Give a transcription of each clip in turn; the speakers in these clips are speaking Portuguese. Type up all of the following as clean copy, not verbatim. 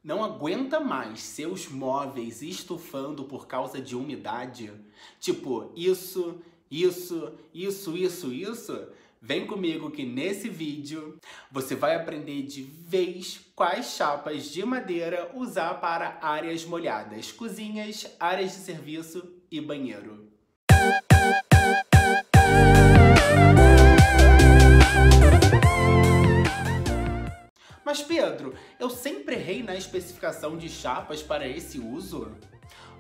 Não aguenta mais seus móveis estufando por causa de umidade? Tipo, isso. Vem comigo que nesse vídeo você vai aprender de vez quais chapas de madeira usar para áreas molhadas, cozinhas, áreas de serviço e banheiro. Mas Pedro, eu sempre errei na especificação de chapas para esse uso?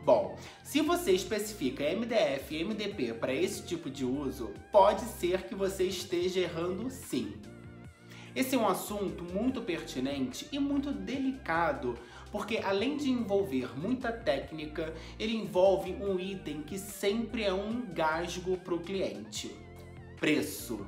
Bom, se você especifica MDF e MDP para esse tipo de uso, pode ser que você esteja errando sim. Esse é um assunto muito pertinente e muito delicado, porque além de envolver muita técnica, ele envolve um item que sempre é um engasgo para o cliente: preço.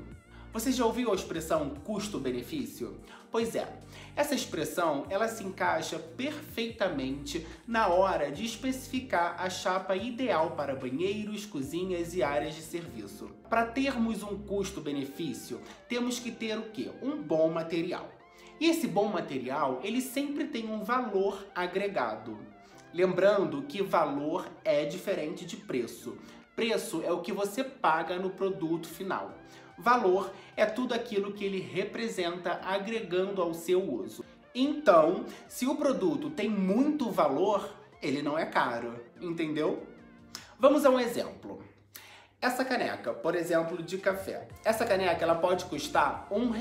Você já ouviu a expressão custo-benefício? Pois é, essa expressão ela se encaixa perfeitamente na hora de especificar a chapa ideal para banheiros, cozinhas e áreas de serviço. Para termos um custo-benefício, temos que ter o quê? Um bom material. E esse bom material, ele sempre tem um valor agregado. Lembrando que valor é diferente de preço. Preço é o que você paga no produto final. Valor é tudo aquilo que ele representa agregando ao seu uso. Então, se o produto tem muito valor, ele não é caro, entendeu? Vamos a um exemplo. Essa caneca, por exemplo, de café. Essa caneca ela pode custar R$1.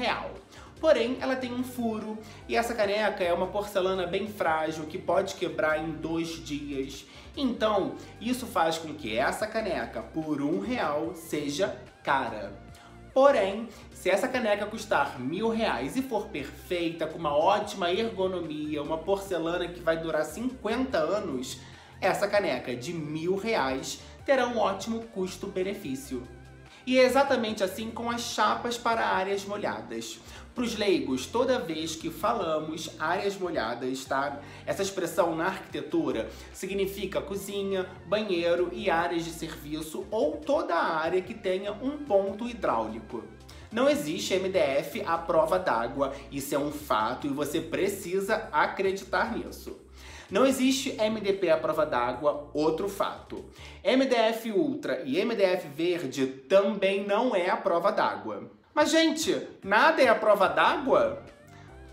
Porém, ela tem um furo e essa caneca é uma porcelana bem frágil que pode quebrar em 2 dias. Então, isso faz com que essa caneca, por R$1, seja cara. Porém, se essa caneca custar R$1.000 e for perfeita, com uma ótima ergonomia, uma porcelana que vai durar 50 anos, essa caneca de R$1.000 terá um ótimo custo-benefício. E é exatamente assim com as chapas para áreas molhadas. Para os leigos, toda vez que falamos áreas molhadas, tá? Essa expressão na arquitetura significa cozinha, banheiro e áreas de serviço ou toda a área que tenha um ponto hidráulico. Não existe MDF à prova d'água, isso é um fato e você precisa acreditar nisso. Não existe MDP à prova d'água, outro fato. MDF Ultra e MDF Verde também não é à prova d'água. Mas, gente, nada é à prova d'água?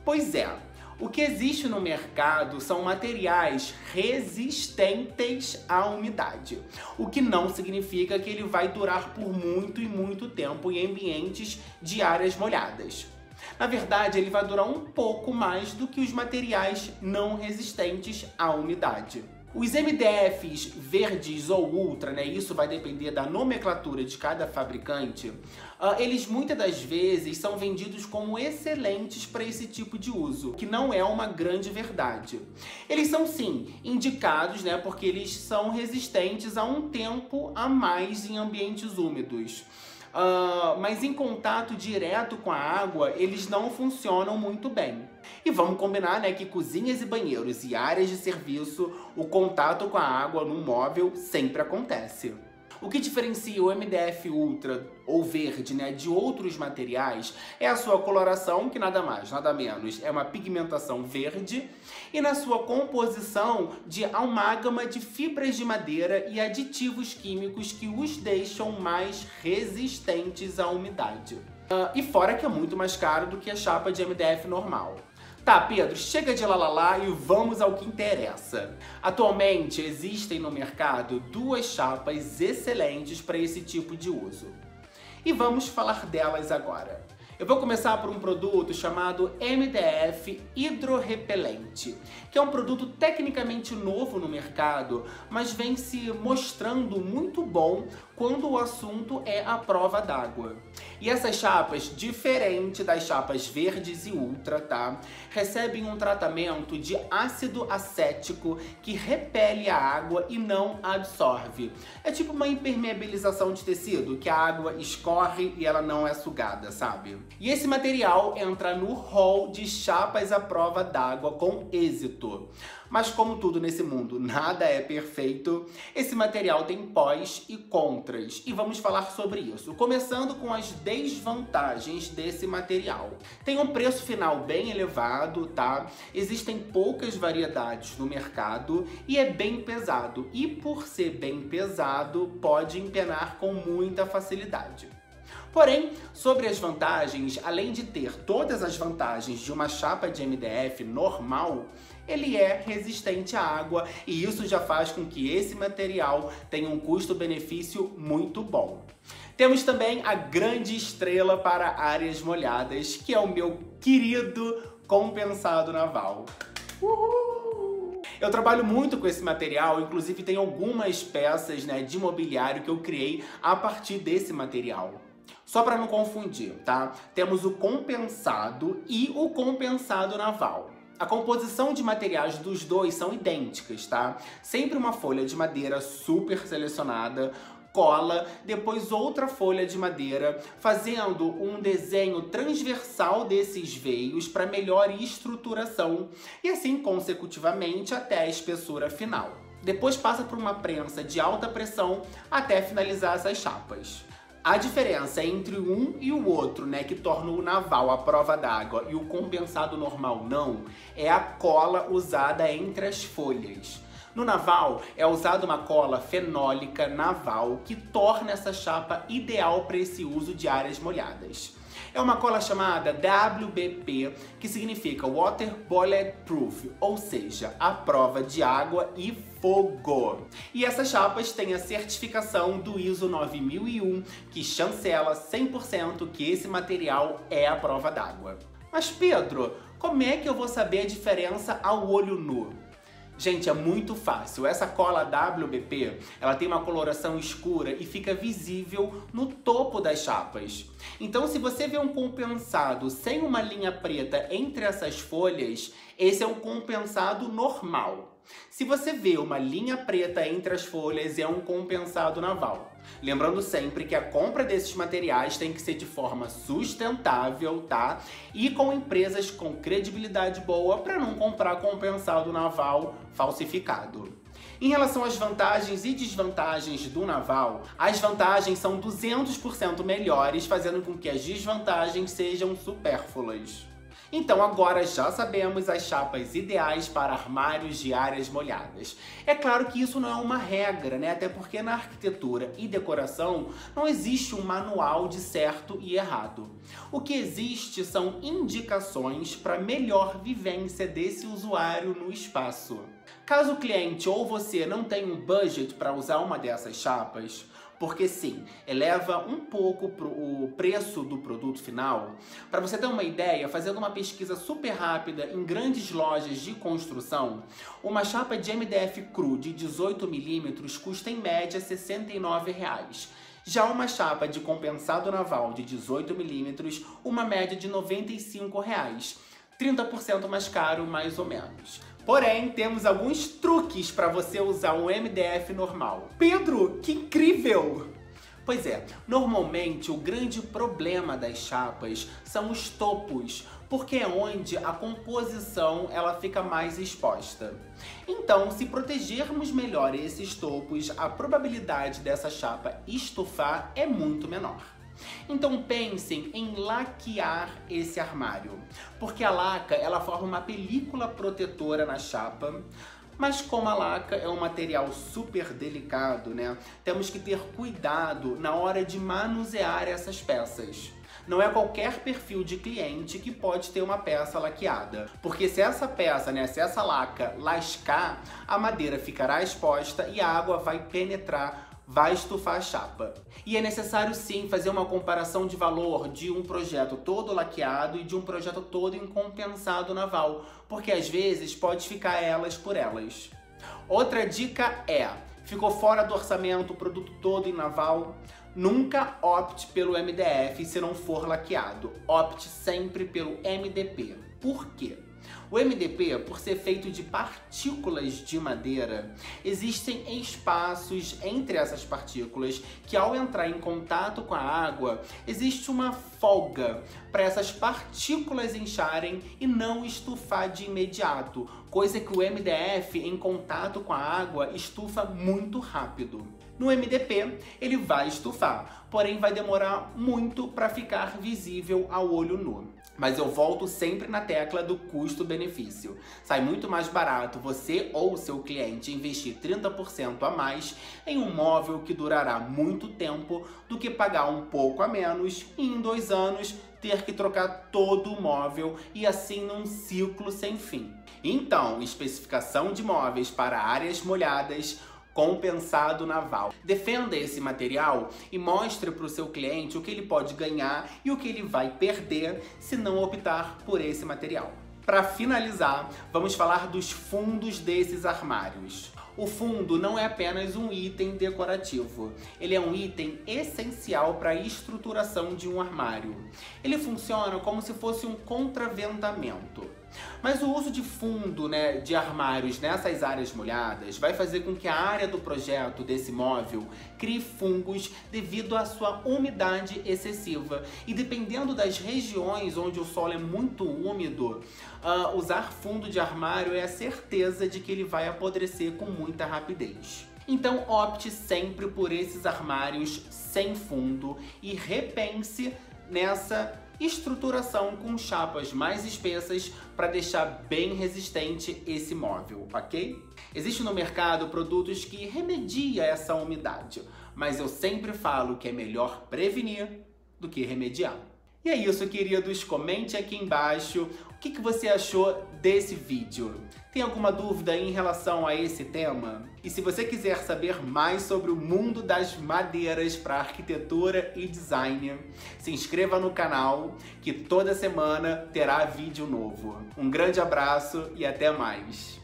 Pois é, o que existe no mercado são materiais resistentes à umidade, o que não significa que ele vai durar por muito e muito tempo em ambientes de áreas molhadas. Na verdade, ele vai durar um pouco mais do que os materiais não resistentes à umidade. Os MDFs verdes ou ultra, né, isso vai depender da nomenclatura de cada fabricante, eles muitas das vezes são vendidos como excelentes para esse tipo de uso, que não é uma grande verdade. Eles são sim indicados, né, porque eles são resistentes a um tempo a mais em ambientes úmidos. Mas em contato direto com a água, eles não funcionam muito bem. E vamos combinar, né, que cozinhas e banheiros e áreas de serviço, o contato com a água no móvel sempre acontece. O que diferencia o MDF Ultra ou verde, né, de outros materiais é a sua coloração, que nada mais, nada menos é uma pigmentação verde, e na sua composição de amálgama de fibras de madeira e aditivos químicos que os deixam mais resistentes à umidade. E fora que é muito mais caro do que a chapa de MDF normal. Tá, Pedro, chega de lalala e vamos ao que interessa. Atualmente existem no mercado 2 chapas excelentes para esse tipo de uso. E vamos falar delas agora. Eu vou começar por um produto chamado MDF Hidrorrepelente, que é um produto tecnicamente novo no mercado, mas vem se mostrando muito bom quando o assunto é a prova d'água. E essas chapas, diferente das chapas verdes e ultra, tá? Recebem um tratamento de ácido acético que repele a água e não absorve. É tipo uma impermeabilização de tecido, que a água escorre e ela não é sugada, sabe? E esse material entra no hall de chapas à prova d'água com êxito. Mas como tudo nesse mundo, nada é perfeito, esse material tem pós e contras. outras e vamos falar sobre isso. Começando com as desvantagens desse material. Tem um preço final bem elevado, tá? Existem poucas variedades no mercado e é bem pesado. E por ser bem pesado, pode empenar com muita facilidade. Porém, sobre as vantagens, além de ter todas as vantagens de uma chapa de MDF normal, ele é resistente à água e isso já faz com que esse material tenha um custo-benefício muito bom. Temos também a grande estrela para áreas molhadas, que é o meu querido compensado naval. Uhul! Eu trabalho muito com esse material, inclusive tem algumas peças, né, de mobiliário que eu criei a partir desse material. Só para não confundir, tá? Temos o compensado e o compensado naval. A composição de materiais dos dois são idênticas, tá? Sempre uma folha de madeira super selecionada, cola, depois outra folha de madeira, fazendo um desenho transversal desses veios para melhor estruturação e assim consecutivamente até a espessura final. Depois passa por uma prensa de alta pressão até finalizar essas chapas. A diferença entre um e o outro, né, que torna o naval à prova d'água e o compensado normal não, é a cola usada entre as folhas. No naval, é usada uma cola fenólica naval que torna essa chapa ideal para esse uso de áreas molhadas. É uma cola chamada WBP, que significa Water Bulletproof, ou seja, à prova de água e fogo. E essas chapas têm a certificação do ISO 9001, que chancela 100% que esse material é à prova d'água. Mas Pedro, como é que eu vou saber a diferença ao olho nu? Gente, é muito fácil. Essa cola WBP, ela tem uma coloração escura e fica visível no topo das chapas. Então, se você vê um compensado sem uma linha preta entre essas folhas, esse é um compensado normal. Se você vê uma linha preta entre as folhas, é um compensado naval. Lembrando sempre que a compra desses materiais tem que ser de forma sustentável, tá? E com empresas com credibilidade boa para não comprar compensado naval falsificado. Em relação às vantagens e desvantagens do naval, as vantagens são 200% melhores, fazendo com que as desvantagens sejam supérfluas. Então agora já sabemos as chapas ideais para armários de áreas molhadas. É claro que isso não é uma regra, né? Até porque na arquitetura e decoração não existe um manual de certo e errado. O que existe são indicações para melhor vivência desse usuário no espaço. Caso o cliente ou você não tenha um budget para usar uma dessas chapas, porque sim, eleva um pouco o preço do produto final. Para você ter uma ideia, fazendo uma pesquisa super rápida em grandes lojas de construção, uma chapa de MDF cru de 18mm custa em média R$ 69,00. Já uma chapa de compensado naval de 18mm, uma média de R$ 95,00. 30% mais caro, mais ou menos. Porém, temos alguns truques para você usar um MDF normal. Pedro, que incrível! Pois é, normalmente o grande problema das chapas são os topos, porque é onde a composição ela fica mais exposta. Então, se protegermos melhor esses topos, a probabilidade dessa chapa estufar é muito menor. Então pensem em laquear esse armário, porque a laca ela forma uma película protetora na chapa, mas como a laca é um material super delicado, né, temos que ter cuidado na hora de manusear essas peças. Não é qualquer perfil de cliente que pode ter uma peça laqueada, porque se essa peça, né, se essa laca lascar, a madeira ficará exposta e a água vai penetrar, vai estufar a chapa. E é necessário sim fazer uma comparação de valor de um projeto todo laqueado e de um projeto todo em compensado naval, porque às vezes pode ficar elas por elas. Outra dica é, ficou fora do orçamento o produto todo em naval? Nunca opte pelo MDF se não for laqueado, opte sempre pelo MDP. Por quê? O MDP, por ser feito de partículas de madeira, existem espaços entre essas partículas que, ao entrar em contato com a água, existe uma folga para essas partículas incharem e não estufar de imediato, coisa que o MDF, em contato com a água, estufa muito rápido. No MDP, ele vai estufar, porém vai demorar muito para ficar visível ao olho nu. Mas eu volto sempre na tecla do custo-benefício. Sai muito mais barato você ou o seu cliente investir 30% a mais em um móvel que durará muito tempo do que pagar um pouco a menos e em 2 anos ter que trocar todo o móvel e assim num ciclo sem fim. Então, especificação de móveis para áreas molhadas, compensado naval. Defenda esse material e mostre para o seu cliente o que ele pode ganhar e o que ele vai perder se não optar por esse material. Para finalizar, vamos falar dos fundos desses armários. O fundo não é apenas um item decorativo, ele é um item essencial para a estruturação de um armário. Ele funciona como se fosse um contraventamento. Mas o uso de fundo, de armários nessas áreas molhadas vai fazer com que a área do projeto desse móvel crie fungos devido à sua umidade excessiva. E dependendo das regiões onde o solo é muito úmido, usar fundo de armário é a certeza de que ele vai apodrecer com muita rapidez. Então opte sempre por esses armários sem fundo e repense nessa estruturação com chapas mais espessas para deixar bem resistente esse móvel, ok? Existe no mercado produtos que remediam essa umidade, mas eu sempre falo que é melhor prevenir do que remediar. E é isso, queridos. Comente aqui embaixo o que você achou desse vídeo. Tem alguma dúvida em relação a esse tema? E se você quiser saber mais sobre o mundo das madeiras para arquitetura e design, se inscreva no canal que toda semana terá vídeo novo. Um grande abraço e até mais!